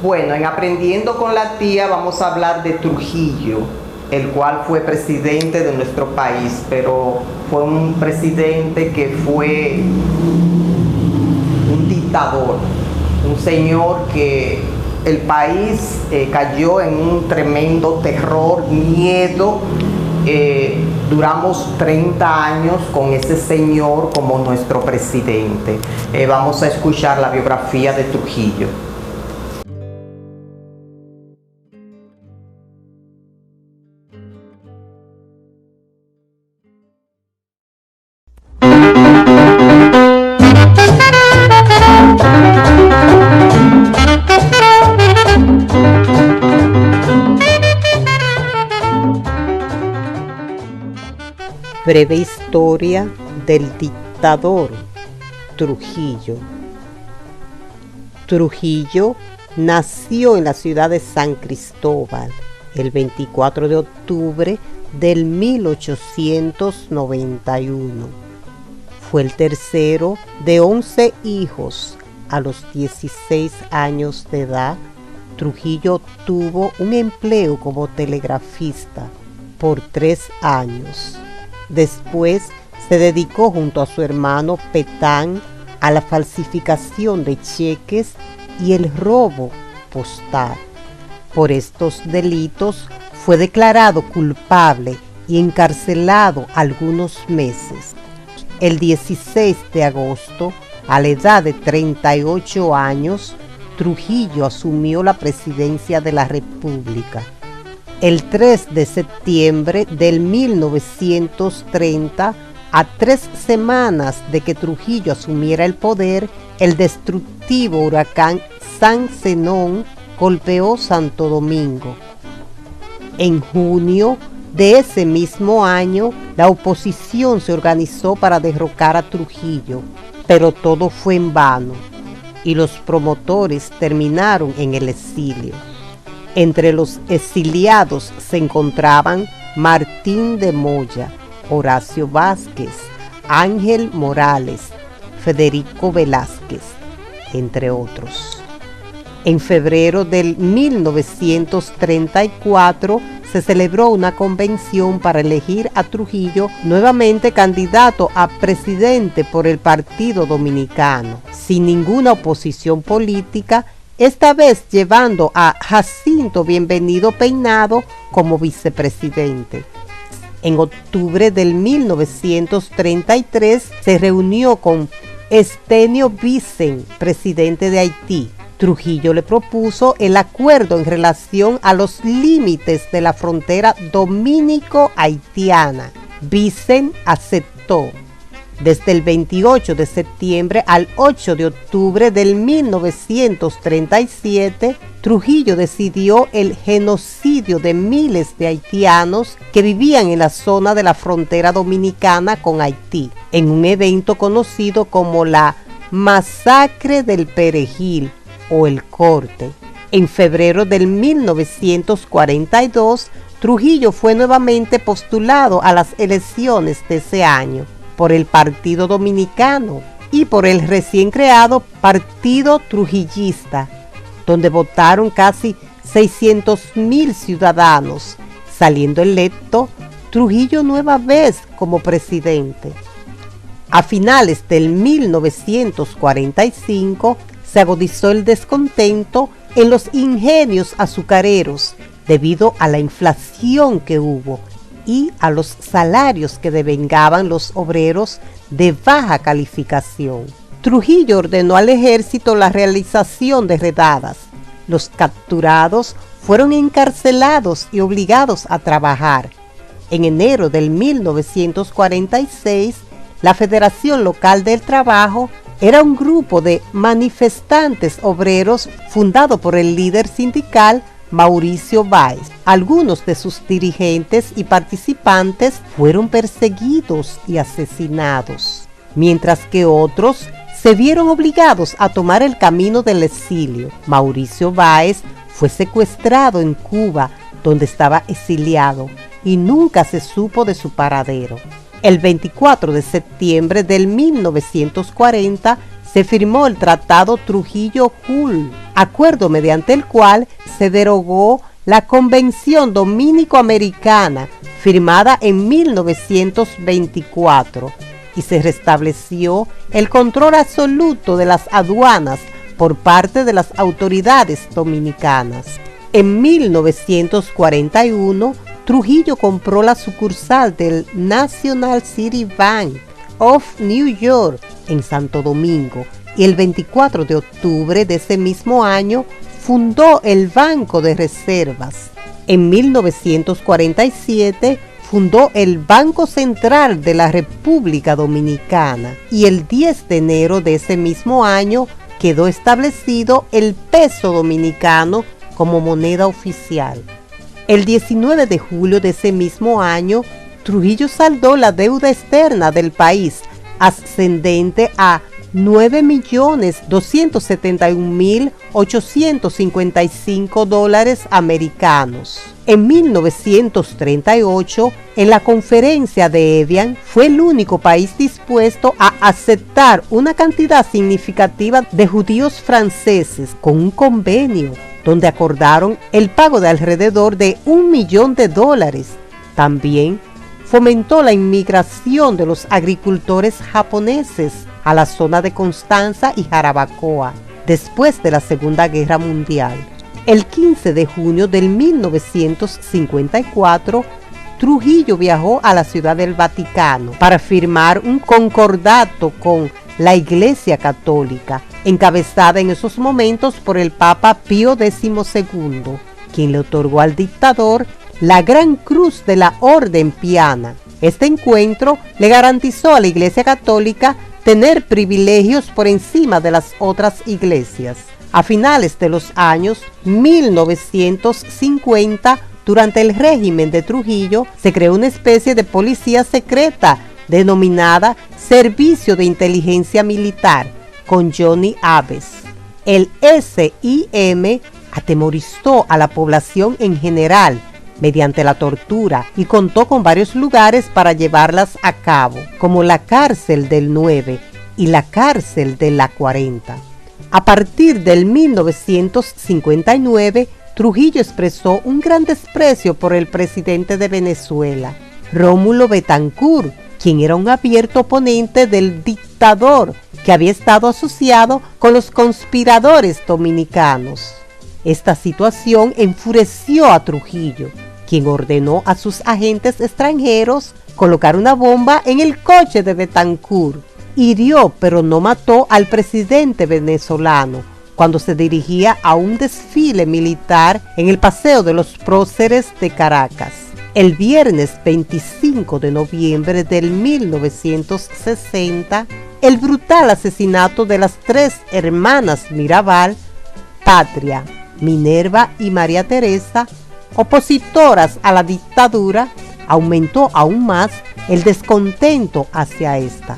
Bueno, en Aprendiendo con la Tía vamos a hablar de Trujillo, el cual fue presidente de nuestro país, pero fue un presidente que fue un dictador, un señor que el país cayó en un tremendo terror, miedo. Duramos 30 años con ese señor como nuestro presidente. Vamos a escuchar la biografía de Trujillo. Breve historia del dictador Trujillo. Trujillo nació en la ciudad de San Cristóbal el 24 de octubre del 1891. Fue el tercero de 11 hijos. A los 16 años de edad, Trujillo obtuvo un empleo como telegrafista por 3 años. Después se dedicó junto a su hermano Petán a la falsificación de cheques y el robo postal. Por estos delitos fue declarado culpable y encarcelado algunos meses. El 16 de agosto, a la edad de 38 años, Trujillo asumió la presidencia de la República. El 3 de septiembre del 1930, a 3 semanas de que Trujillo asumiera el poder, el destructivo huracán San Zenón golpeó Santo Domingo. En junio de ese mismo año, la oposición se organizó para derrocar a Trujillo, pero todo fue en vano y los promotores terminaron en el exilio. Entre los exiliados se encontraban Martín de Moya, Horacio Vázquez, Ángel Morales, Federico Velázquez, entre otros. En febrero del 1934 se celebró una convención para elegir a Trujillo nuevamente candidato a presidente por el Partido Dominicano, sin ninguna oposición política, esta vez llevando a Jacinto Bienvenido Peinado como vicepresidente. En octubre del 1933 se reunió con Estenio Vicent, presidente de Haití. Trujillo le propuso el acuerdo en relación a los límites de la frontera dominico-haitiana. Vicent aceptó. Desde el 28 de septiembre al 8 de octubre del 1937, Trujillo decidió el genocidio de miles de haitianos que vivían en la zona de la frontera dominicana con Haití, en un evento conocido como la Masacre del Perejil o el Corte. En febrero del 1942, Trujillo fue nuevamente postulado a las elecciones de ese año por el Partido Dominicano y por el recién creado Partido Trujillista, donde votaron casi 600,000 ciudadanos, saliendo electo Trujillo nueva vez como presidente. A finales del 1945 se agudizó el descontento en los ingenios azucareros debido a la inflación que hubo y a los salarios que devengaban los obreros de baja calificación. Trujillo ordenó al ejército la realización de redadas. Los capturados fueron encarcelados y obligados a trabajar. En enero del 1946, la Federación Local del Trabajo era un grupo de manifestantes obreros fundado por el líder sindical Mauricio Báez. Algunos de sus dirigentes y participantes fueron perseguidos y asesinados, mientras que otros se vieron obligados a tomar el camino del exilio. Mauricio Báez fue secuestrado en Cuba, donde estaba exiliado, y nunca se supo de su paradero. El 24 de septiembre del 1940 se firmó el Tratado Trujillo-Hull, acuerdo mediante el cual se derogó la Convención Dominico-Americana, firmada en 1924, y se restableció el control absoluto de las aduanas por parte de las autoridades dominicanas. En 1941, Trujillo compró la sucursal del National City Bank of New York en Santo Domingo y el 24 de octubre de ese mismo año fundó el Banco de Reservas. En 1947 fundó el Banco Central de la República Dominicana y el 10 de enero de ese mismo año quedó establecido el peso dominicano como moneda oficial. El 19 de julio de ese mismo año, Trujillo saldó la deuda externa del país, ascendente a $9.271.855 americanos. En 1938, en la conferencia de Evian, fue el único país dispuesto a aceptar una cantidad significativa de judíos franceses con un convenio donde acordaron el pago de alrededor de $1 millón. También fomentó la inmigración de los agricultores japoneses a la zona de Constanza y Jarabacoa después de la Segunda Guerra Mundial. El 15 de junio de 1954, Trujillo viajó a la Ciudad del Vaticano para firmar un concordato con la Iglesia Católica, encabezada en esos momentos por el Papa Pío XII, quien le otorgó al dictador la Gran Cruz de la Orden Piana. Este encuentro le garantizó a la Iglesia Católica tener privilegios por encima de las otras iglesias. A finales de los años 1950, durante el régimen de Trujillo, se creó una especie de policía secreta denominada Servicio de Inteligencia Militar, con Johnny Aves. El SIM atemorizó a la población en general mediante la tortura y contó con varios lugares para llevarlas a cabo, como la cárcel del 9 y la cárcel de la 40. A partir del 1959, Trujillo expresó un gran desprecio por el presidente de Venezuela, Rómulo Betancourt, quien era un abierto oponente del dictador que había estado asociado con los conspiradores dominicanos. Esta situación enfureció a Trujillo, quien ordenó a sus agentes extranjeros colocar una bomba en el coche de Betancourt. Hirió, pero no mató al presidente venezolano cuando se dirigía a un desfile militar en el Paseo de los Próceres de Caracas. El viernes 25 de noviembre del 1960, el brutal asesinato de las tres hermanas Mirabal, Patria, Minerva y María Teresa, opositoras a la dictadura, aumentó aún más el descontento hacia esta.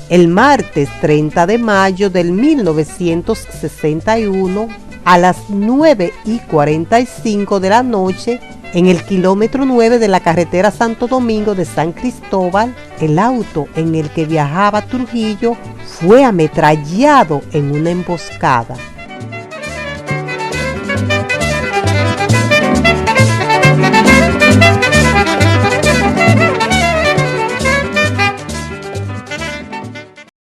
El martes 30 de mayo del 1961, a las 9:45 de la noche, en el kilómetro 9 de la carretera Santo Domingo de San Cristóbal, el auto en el que viajaba Trujillo fue ametrallado en una emboscada.